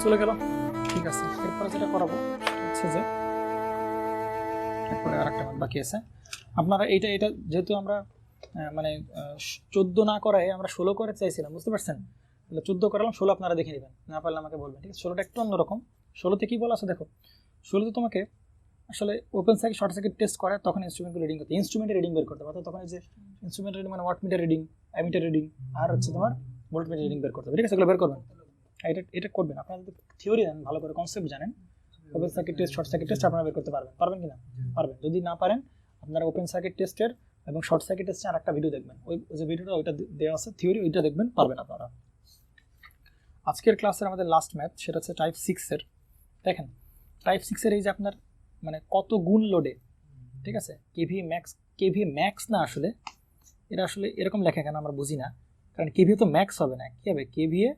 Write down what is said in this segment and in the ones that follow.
চলে গেল। ঠিক আছে, এরপরে যেটা করাবো হচ্ছে যে এরপরে আরেকটা ম্যাথ বাকি আছে। আপনারা এটা যেহেতু আমরা মানে 14 না করায় আমরা 16 করে চাইছিলাম, বুঝতে পারছেন? তাহলে 14 করালাম, 16 আপনারা দেখে নেবেন, না পারলে আমাকে বলবেন। ঠিক আছে, 16টা একটু অন্যরকম। 16তে কি বলা আছে দেখো, 16তে তোমাকে আসলে open circuit short circuit test করে তখন ইনস্ট্রুমেন্টগুলো রিডিং করতে, ইনস্ট্রুমেন্টের রিডিং বের করতে হবে। তখন এই যে ইনস্ট্রুমেন্টের রিডিং মানে watt meter reading, ammeter reading, আর হচ্ছে তোমার ভোল্ট মিটার রিডিং বের করতে হবে। ঠিক আছে, এগুলো বের করবেন। এটা করবেন আপনারা যদি থিওরি জানেন, ভালো করে কনসেপ্ট জানেন, open circuit test short circuit test আপনারা বের করতে পারবেন কিনা? পারবেন। যদি না পারেন আপনারা ওপেন সার্কিট টেস্টের এবং শর্ট সার্কিট টেস্টের আরেকটা ভিডিও দেখবেন, ওই যে ভিডিওটা ওইটা দেওয়া আছে থিওরি, ওইটা দেখবেন, পারবেন আপনারা। আজকের ক্লাসের আমাদের লাস্ট ম্যাথ সেটা হচ্ছে টাইপ 6 এর। দেখেন টাইপ 6 এর এই যে আপনার মানে কত গুণ লোডে, ঠিক আছে, কেভি ম্যাক্স না, আসলে এটা আসলে এরকম লেখা কেন আমরা বুঝি না, কারণ কেভি তো ম্যাক্স হবে না, কি হবে কেভিএ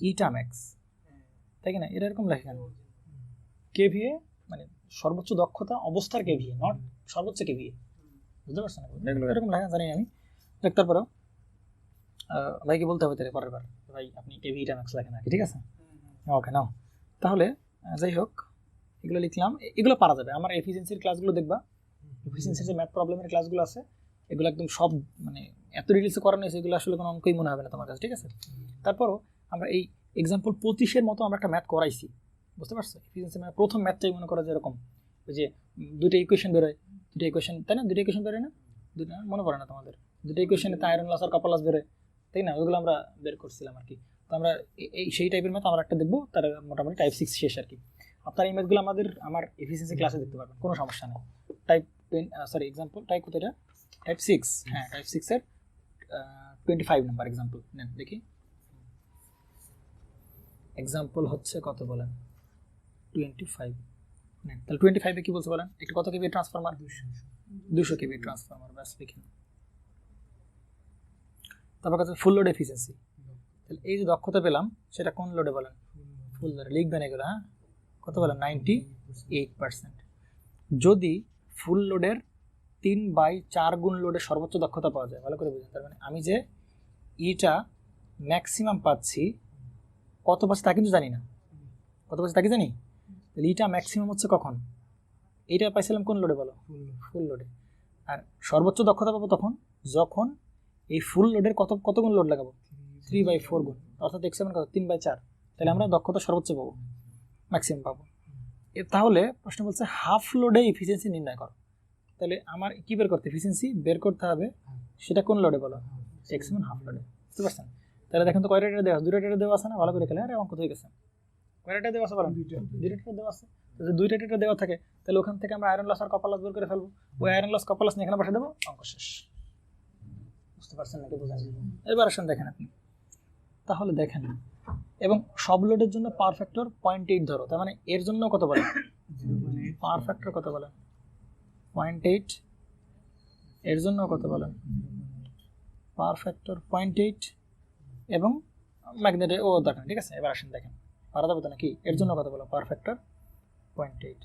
ইটা ম্যাক্স, তাই না? এটা এরকম লেখা কেন? কেভিএ মানে সর্বোচ্চ দক্ষতা অবস্থার কেভিএ, নট সর্বোচ্চ কেভিএ, বুঝতে পারছেন? এগুলো এরকম লেখা জানি আমি, দেখতে পারো ভাইকে বলতে হবে তাহলে পরের বার, ভাই আপনি কেভি ইটা ম্যাক্স লেখেন আর কি, ঠিক আছে? ওকে নাও, তাহলে যাই হোক এগুলো লিখলাম, এগুলো পারা যাবে। আমার এফিসিয়েন্সির ক্লাসগুলো দেখবা, এফিসিয়েন্সির যে ম্যাথ প্রবলেমের ক্লাসগুলো আছে এগুলো একদম সব মানে এত ডিটেলসে করানো হয়েছে, এগুলো আসলে কোনো অঙ্কই মনে হবে না তোমার কাছে, ঠিক আছে? তারপরও আমরা এই এক্সাম্পল 25-এর মতো আমরা একটা ম্যাথ করাইছি, বুঝতে পারছো? এফিসিয়েন্সি মানে প্রথম ম্যাথটাই মনে করা যেরকম ওই যে দুটো ইকুয়েশন বেরোয়, দুটো ইকুয়েশন, তাই না? দুটো ইকুয়েশন বেরোয় না, দুটো মনে পড়ে না তোমাদের? দুটো ইকুয়েশনে তো আয়রন লস আর কপার লস বেরোয়, তাই না? ওইগুলো আমরা বের করছিলাম আর কি। তো আমরা এই সেই টাইপের ম্যাথ আমরা একটা দেখবো, তার মোটামুটি টাইপ 6 শেষ আর কি। আপনার এই ম্যাথগুলো আমার এফিসিয়েন্সি ক্লাসে দেখতে পারবেন, কোনো সমস্যা নেই। টাইপ এক্সাম্পল টাইপ কত এটা? টাইপ 6, হ্যাঁ টাইপ 6 এর 25 নাম্বার এক্সাম্পল নেন দেখি। এক্সাম্পল হচ্ছে কত বলেন? 25 নেন। তাহলে 25 এ কি বলছে বলেন একটু? কত কেভি ট্রান্সফরমার? 200 কেভি ট্রান্সফরমার, ব্যাস লিখেন। তারপর কাছে ফুল লোড এফিসিয়েন্সি, তাহলে এই যে দক্ষতা পেলাম সেটা কোন লোডে বলেন? ফুল লোডে। লিখবেন এগুলো, হ্যাঁ? কত বলেন? 98%। যদি ফুল লোডের 3/4 গুণ লোডে সর্বোচ্চ দক্ষতা পাওয়া যায়, ভালো করে বুঝুন। তার মানে আমি যে ইটা ম্যাক্সিমাম পাচ্ছি কত পাচ্ছি তা কিন্তু জানি না, কত পাচ্ছি তা কি জানি? তাহলে ইটা ম্যাক্সিমাম হচ্ছে কখন? এইটা পাইছিলাম কোন লোডে বলো? ফুল লোডে। আর সর্বোচ্চ দক্ষতা পাবো তখন যখন এই ফুল লোডের কত গুণ লোড লাগাবো? 3/4 গুণ, অর্থাৎ এক্সেমেন্ট কত? 3/4। তাহলে আমরা দক্ষতা সর্বোচ্চ পাবো, ম্যাক্সিমাম পাবো। তাহলে প্রশ্ন বলছে হাফ লোডে এফিসিয়েন্সি নির্ণয় করো। তাহলে আমার কি বের করতে? এফিসিয়েন্সি বের করতে হবে, সেটা কোন লোডে বলো? এক্সেমেন্ট হাফ লোডে, বুঝতে পারছেন? তাহলে দেখেন তো কয়টা ডেটা দেওয়া আছে? 2টা ডেটা দেওয়া আছে না? ভালো করে খেলে, আরে অঙ্ক হয়ে গেছে। কয়টা ডেটা দেওয়া আছে বলেন? 2টা ডেটা দেওয়া আছে। যদি 2টা ডেটা দেওয়া থাকে তাহলে ওখান থেকে আমরা আয়রন লস আর কপার লস বের করে ফেলবো, ওই আয়রন লস কপার লস নিয়ে এখানে বসে দেবো, অঙ্ক শেষ। বুঝতে পারছেন নাকি? বোঝা যায়? এবার আসেন দেখেন আপনি, তাহলে দেখেন, এবং সব লোডের জন্য পাওয়ার ফ্যাক্টর 0.8 ধরো, তার মানে এর জন্য কত বলেন? পাওয়ার ফ্যাক্টর কত বলেন? 0.8। এর জন্য কত বলেন? পাওয়ার ফ্যাক্টর 0.8 এবং ম্যাগনেটে ও দেখেন, ঠিক আছে? এবার আসেন দেখেন পারা যাবে তো নাকি? এর জন্য কত বলো? Power factor 0.8।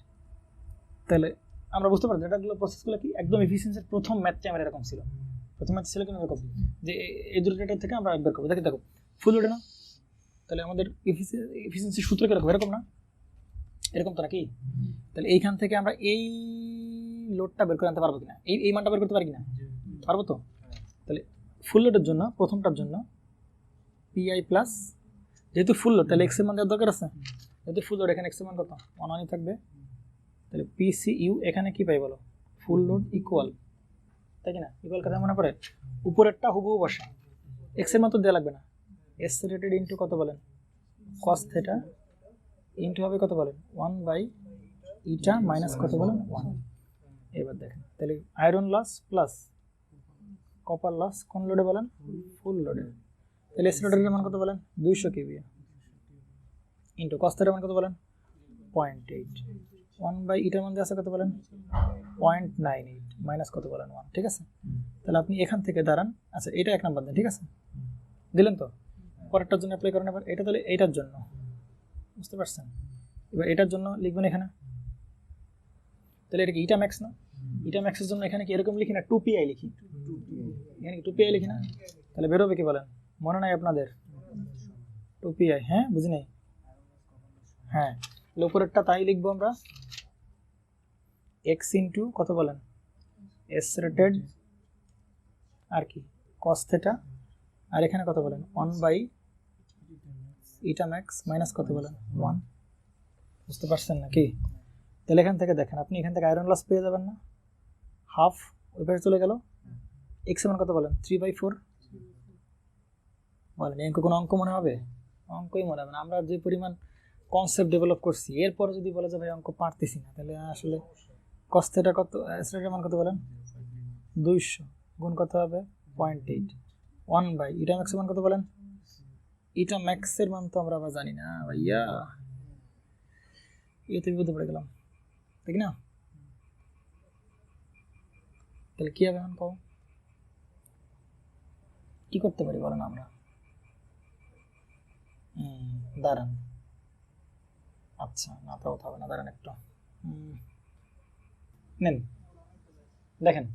তাহলে আমরা বুঝতে পারছি এটাগুলো প্রসেসগুলো কি একদম এফিসিয়েন্সির প্রথম ম্যাথটা আমার এরকম ছিল। প্রথম ম্যাথ ছিল কিন্তু এরকম যে এই দুটো ডেটা থেকে আমরা বের করবো। দেখো ফুল লোডে না, তাহলে আমাদের এফিসিয়েন্সির সূত্র কিরকম? এরকম না? এরকম তো নাকি? তাহলে এইখান থেকে আমরা এই লোডটা বের করে আনতে পারবো কিনা? এই মানটা বের করতে পারি কিনা? পারবো তো? তাহলে ফুল লোডের জন্য প্রথমটার জন্য পিআই প্লাস, যেহেতু ফুল লোড তাহলে এক্স এর মান দেওয়ার দরকার আছে, যেহেতু ফুল লোড এখানে এক্স এর মান কত? 1 থাকবে। তাহলে পিসিইউ এখানে কি পাই বলো? ফুল লোড ইকুয়াল, তাই কি না? ইকুয়াল কথা মনে পড়ে? উপরেরটা হুবহু বসে, এক্স এর মান তো দেওয়া লাগবে না। এস রেটেড ইন্টু কত বলেন? কস থেটা ইন্টু হবে কত বলেন? 1/ইটা মাইনাস কত বলেন? 1। এবার দেখেন তাহলে iron loss plus copper loss কোন লোডে বলেন? ফুল লোডে। তাহলে এস রেটেড মান কত বলেন? 200 কেভিএ ইন্টু কস থেটার মান কত বলেন? 0.8। 1/ইটার মান আছে কত বলেন? 0.98 মাইনাস কত বলেন? 1। ঠিক আছে, তাহলে আপনি এখান থেকে দাঁড়ান। আচ্ছা এটা 1 নাম্বার দেন, ঠিক আছে? দিলেন তো? পরেরটার জন্য অ্যাপ্লাই করেন। এবার এটা তাহলে এইটার জন্য, বুঝতে পারছেন? এবার এটার জন্য লিখবেন এখানে, তাহলে এটা কি ইটা ম্যাক্স না? ইটা ম্যাক্সের জন্য এখানে কি এরকম লিখি না? 2pi লিখি, এখানে কি 2pi লিখি না? তাহলে বেরোবে কি বলেন? মনে নাই আপনাদের? 2pi, হ্যাঁ বুঝি নাই? হ্যাঁ উপরেরটা তাই লিখবো আমরা, এক্স ইন্টু কত বলেন এস রেটেড আর কি কস থেটা, আর এখানে কত বলেন 1 ইটা ম্যাক্স মাইনাস কত বলেন 1। বুঝতে পারছেন নাকি? তাহলে এখান থেকে দেখেন আপনি এখান থেকে আয়রন লস পেয়ে যাবেন না, হাফ ওই পাশে চলে গেল, এক্স এর মান কত বলেন 3/4 বলেন। এই কোনো অঙ্ক মনে হবে? অঙ্কই মনে হবে না। আমরা যে পরিমাণ কনসেপ্ট ডেভেলপ করছি এরপরে যদি বলে যে ভাই অঙ্ক পারতেছি না, তাহলে আসলে কস থেটা কত, এস রেটের মান কত বলেন 200 গুণ কত হবে 0.8, 1 ইটা ম্যাক্স এর মান কত বলেন, ইটা ম্যাক্স এর মান তো আমরা আবার জানি না ভাইয়া, এতে বিপদে পড়ে গেলাম ঠিক না? তাহলে কি হবে এখন কও, কি করতে পারি বলেন আমরা? দাঁড়ান, আচ্ছা না তো হবে না, দাঁড়ান একটু নেন দেখেন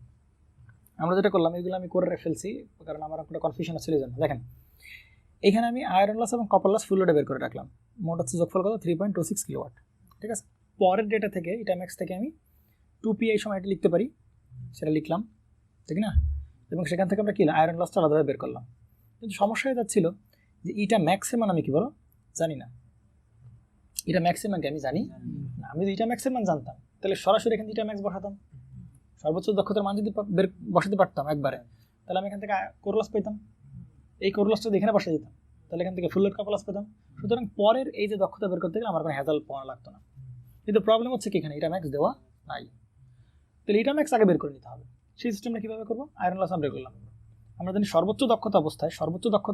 আমরা যেটা করলাম এগুলো আমি করে ফেলছি কারণ আমার একটা কনফিউশন ছিল জন্য। দেখেন এখানে আমি আয়রন লস এবং কপার লস ফুল লোডে বের করে রাখলাম, মোট হচ্ছে যোগফল কত 3.26 কিলোওয়াট, ঠিক আছে? পরের ডেটা থেকে ইটা ম্যাক্স থেকে আমি 2p এই সময়টা লিখতে পারি, সেটা লিখলাম ঠিক না? এবং সেখান থেকে আমরা কি আয়রন লসটা আলাদাভাবে বের করলাম। কিন্তু সমস্যা হয়ে যাচ্ছিল যে ইটা ম্যাক্সের মান আমি কি বলো জানি না, ইটা ম্যাক্সের মান কি আমি জানি না। আমি যদি ইটা ম্যাক্সের মান জানতাম তাহলে সরাসরি এখান থেকে ইটা ম্যাক্স বসাতাম, সর্বোচ্চ দক্ষতার মান যদি বসাতে পারতাম একবারে, তাহলে আমি এখান থেকে কোর লস পেতাম, এই কোর লসটা এখানে বসে দিতাম, তাহলে এখান থেকে ফুল লোড কপার লস পেতাম। সুতরাং পরের এই যে দক্ষতা বের করতে গেলে আমার কোনো হ্যাজাল পাওয়া লাগতো না। কিন্তু প্রবলেম হচ্ছে কি এখানে ইটা ম্যাক্স দেওয়া নাই, তাহলে ইটা ম্যাক্স আগে বের করে নিতে হবে। সেই সিস্টেমটা কীভাবে করবো, আয়রন লস আমরা বের করলাম। আমরা জানি সর্বোচ্চ দক্ষতা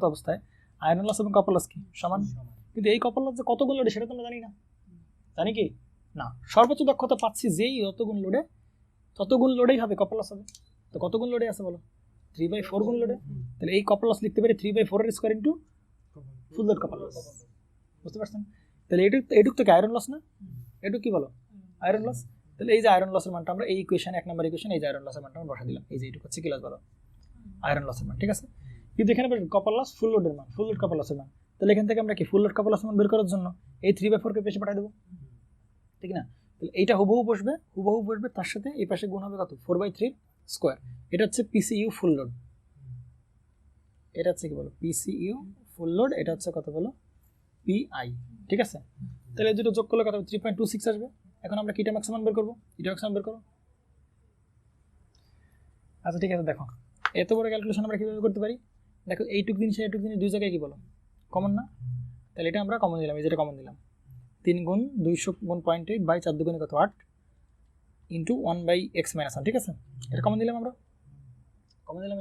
অবস্থায় আয়রন লস এবং কপার লস কি সমান, কিন্তু এই কপার লস যে কত গুণ লোডে সেটা তো আমরা জানি না, জানি কি না? সর্বোচ্চ দক্ষতা পাচ্ছি যেই যতগুণ লোডে ততগুণ লোডেই হবে কপার লস হবে। তো কত গুণ লোডে আছে বলো 3/4 গুণ লোডে, তাহলে এই কপার লস লিখতে পারি 3/4 এর square into full load copper loss. বুঝতে পারছেন? তাহলে এটুক তো কি আয়রন লস না, এটুক কি বলো আয়রন লস। তাহলে এই যে আয়রন লসের মানটা আমরা এই ইকুয়েশন 1 নম্বর ইকুয়েশন এই যে আয়রন লসের মানটা আমরা বসা দিলাম, এই যে এটুক হচ্ছে কি লস বলো আয়রন লসের মান, ঠিক আছে? কিন্তু এখানে কপার লস ফুল লোডের মান, ফুল লোড কপার লসের মান, তাহলে এখান থেকে আমরা কি ফুল লোড কপার লসের মান বের করার জন্য এই 3/4 কে পেশে পাঠিয়ে দেবো, ঠিক না? তাহলে এইটা হুবহু বসবে তার সাথে এই পাশে গুণ হবে কত 4/3 স্কয়ার। এটা হচ্ছে পিসিইউ ফুল লোড, এটা হচ্ছে কি বলো পিসিইউ ফুল লোড, এটা হচ্ছে কত বলো পিআই, ঠিক আছে? তাহলে দুটো যোগ করলে কত 3.26 আসবে। এখন আমরা কিটা ম্যাক্স মান বের করবো, ইটা ম্যাক্স মান বের করো। আচ্ছা ঠিক আছে, দেখো এত বড় ক্যালকুলেশন আমরা কিভাবে করতে পারি, দেখো এইটুক জিনিস দুই জায়গায় কি বলো কমন না, তাহলে এটা আমরা কমন দিলাম, এই যেটা কমন দিলাম 3 গুণ 200 গুণ 0.8 বাই 4 দুগুণে কত 8 ইন্টু 1/x-1, ঠিক আছে? এটা কমন দিলাম আমরা, কমন দিলাম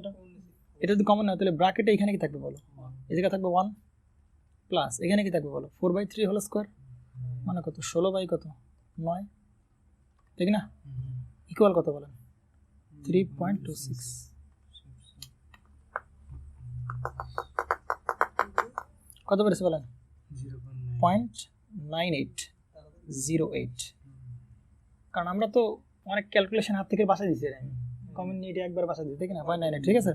এটা যদি কমন না তাহলে ব্র্যাকেটে এখানে কি থাকবে বলো, এই জায়গা থাকবে 1 প্লাস এখানে কি থাকবে বলো 4/3 হোল স্কয়ার মানে কত 16 কত 9, ঠিক না? ইকুয়াল কত বলেন 3.26। কত বেড়েছে বলেন 0.9808, কারণ আমরা তো অনেক ক্যালকুলেশন হাত থেকে বাসা দিচ্ছি, কমন নিয়ে একবার বাসা দিই, ঠিক না 0.98, ঠিক আছে?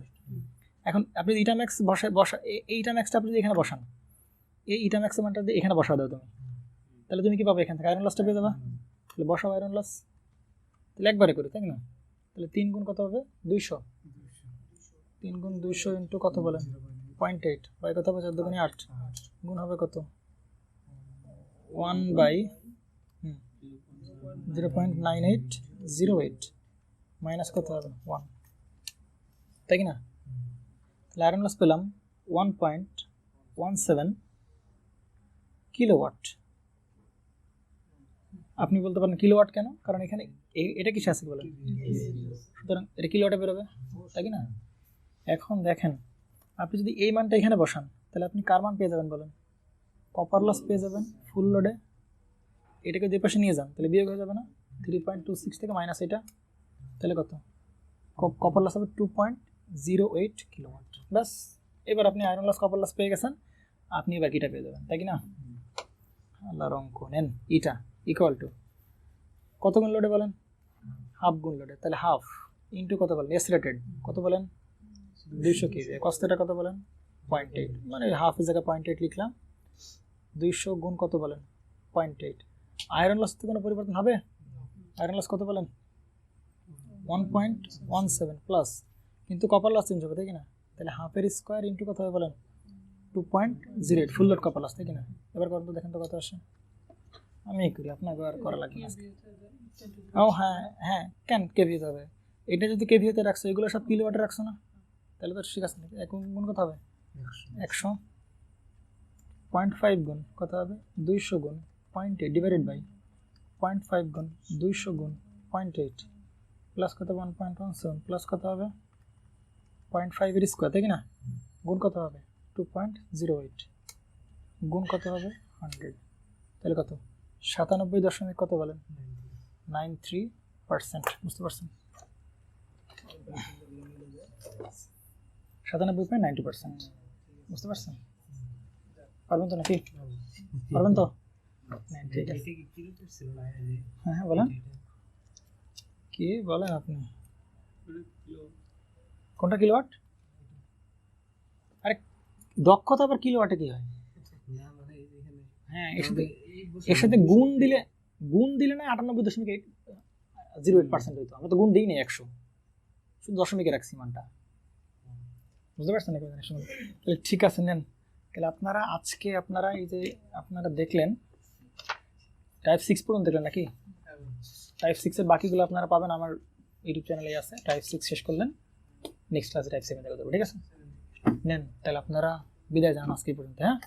এখন আপনি ইটা ম্যাক্স বসা এই ইটা ম্যাক্সটা আপনি এখানে বসান, এই ইটা ম্যাক্স মানটা দিয়ে এখানে বসা দাও তুমি, তাহলে তুমি কি পাবে এখান থেকে আয়রন লসটা পেয়ে যাবা। তাহলে বসাও আয়রন লস, তাহলে একবারে করি তাই না? তাহলে 3 গুণ কত হবে 200, 3 গুণ 200 ইন্টু কত বলেন 0.8 বাই কত হবে 4 দুগুণে 8 গুণ হবে কত 1/0.9808 মাইনাস কত হবে 1, তাই কি না? তাহলে আয়রন লস পেলাম 1.17 কিলোওয়াট। আপনি বলতে পারেন কিলোওয়াট কেন, কারণ এখানে এটা কিসে আছে বলেন, সুতরাং এটা কিলোওয়াটে বেরোবে, তাই কি না? এখন দেখেন আপনি যদি এই মানটা এখানে বসান তাহলে আপনি কার মান পেয়ে যাবেন বলেন, কপার লস পেয়ে যাবেন ফুল লোডে, এটাকে দুই পাশে নিয়ে যান তাহলে বিয়োগ হয়ে যাবে না 3.26 থেকে মাইনাস এটা, তাহলে কত কপার লস হবে 2.08 কিলোওয়াট। ব্যাস, এবার আপনি আয়রন লস কপার লস পেয়ে গেছেন, আপনি বাকিটা পেয়ে যাবেন, তাই কি না? আল্লাহর অঙ্ক নেন, ইটা ইকুয়াল টু কত গুণ লোডে বলেন হাফ গুণ লোডে, তাহলে হাফ ইন্টু কত বলেন এস রেটেড কত বলেন 200 কেজি, কস্টটা কত বলেন 0.8, মানে হাফ এর জায়গায় 0.8 লিখলাম, 200 গুণ কত বলেন 0.8। আয়রন লস তো কোনো পরিবর্তন হবে? আয়রন লস কত বলেন? 1.17 প্লাস, কিন্তু কপার লস চেঞ্জ হবে, তাই কিনা? তাহলে হাফের স্কোয়ার ইন্টু কত হবে বলেন? 2.08 ফুল লোড কপার লস, তাই কিনা? এবার কত দেখেন তো কত আসে। আমি করি, আপনাকে আর করা লাগবে না। ও হ্যাঁ হ্যাঁ, কেন কেভি হতে হবে? এটা যদি কেভি হতে রাখছো, এগুলো সব কিলোওয়াটে রাখছো না, তাহলে তো ঠিক আছে। এখন গুণ কত হবে? 100। 0.5 গুণ কত হবে? 200 গুণ 0.8 ডিভাইডেড বাই 0.5 গুণ 200 গুণ 0.8 প্লাস কত? 1.17 প্লাস কত হবে? 0.5 এর স্কোয়ার, তাই কিনা? গুণ কত হবে? 2.08 গুণ কত হবে? 100। তাহলে কত? 97 কত বলেন? 93%। বুঝতে পারছেন? 97.90%। বুঝতে পারছেন? পারবেন তো নাকি? পারবেন তো? ঠিক আছে। হ্যাঁ হ্যাঁ বলেন, কি বলেন আপনি? কোনটা কিলোওয়াট? আরে দক্ষতা আবার কিলোওয়াটে কি হয়? হ্যাঁ, এর সাথে গুণ দিলে না 98.08% হইতো। আমরা তো গুণ দিই না 100, শুধু দশমিকে রাখছি মানটা। বুঝতে পারছেন? তাহলে ঠিক আছে, নেন। তাহলে আপনারা এই যে আপনারা দেখলেন টাইপ 6 পর্যন্ত দেখলেন নাকি? টাইপ 6 এর বাকিগুলো আপনারা পাবেন আমার ইউটিউব চ্যানেলে আছে। টাইপ 6 শেষ করলেন, নেক্সট ক্লাসে টাইপ 7 দেখা যাবে। ঠিক আছে, নেন। তাহলে আপনারা বিদায় জানান আজকে পর্যন্ত। হ্যাঁ।